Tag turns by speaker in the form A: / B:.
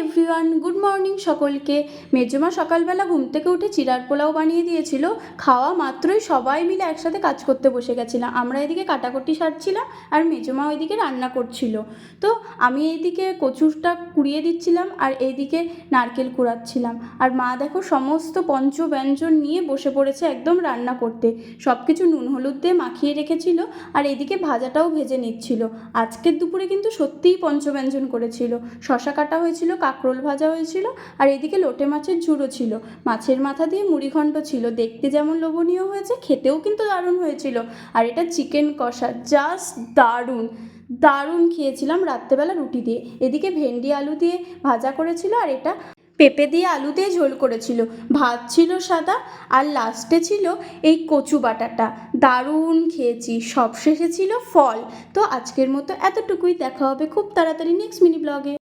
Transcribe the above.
A: Everyone, good morning সকলকে। মেজমা সকালবেলা ঘুম থেকে উঠে চিড়ার পোলাও বানিয়ে দিয়েছিল। খাওয়া মাত্রই সবাই মিলে একসাথে কাজ করতে বসে গেছিলাম। আমরা এদিকে কাটাকুটি সারছিলাম আর মেজমা ওইদিকে রান্না করছিল। তো আমি এইদিকে কচুরটা কুড়িয়ে দিচ্ছিলাম আর এইদিকে নারকেল কুড়াচ্ছিলাম। আর মা দেখো সমস্ত পঞ্চব্যঞ্জন নিয়ে বসে পড়েছে একদম রান্না করতে। সব কিছু নুন হলুদ দিয়ে মাখিয়ে রেখেছিল আর এইদিকে ভাজাটাও ভেজে নিচ্ছিল। আজকের দুপুরে কিন্তু সত্যিই পঞ্চব্যঞ্জন করেছিল। শশা কাটা হয়েছিল, কাঁকরোল ভাজা হয়েছিল আর এদিকে লোটে মাছের ঝুড়ো ছিল। মাছের মাথা দিয়ে মুড়িঘণ্ট ছিল, দেখতে যেমন লোভনীয় হয়েছে খেতেও কিন্তু দারুণ হয়েছিল। আর এটা চিকেন কষা, জাস্ট দারুণ দারুণ খেয়েছিলাম রাত্রেবেলা রুটি দিয়ে। এদিকে ভেন্ডি আলু দিয়ে ভাজা করেছিল আর এটা পেঁপে দিয়ে আলু দিয়ে ঝোল করেছিল। ভাত ছিল সাদা আর লাস্টে ছিল এই কচু বাটাটা। দারুণ খেয়েছি। সবশেষে ছিল ফল। তো আজকের মতো এতটুকুই। দেখা হবে খুব তাড়াতাড়ি নেক্সট মিনি ব্লগে।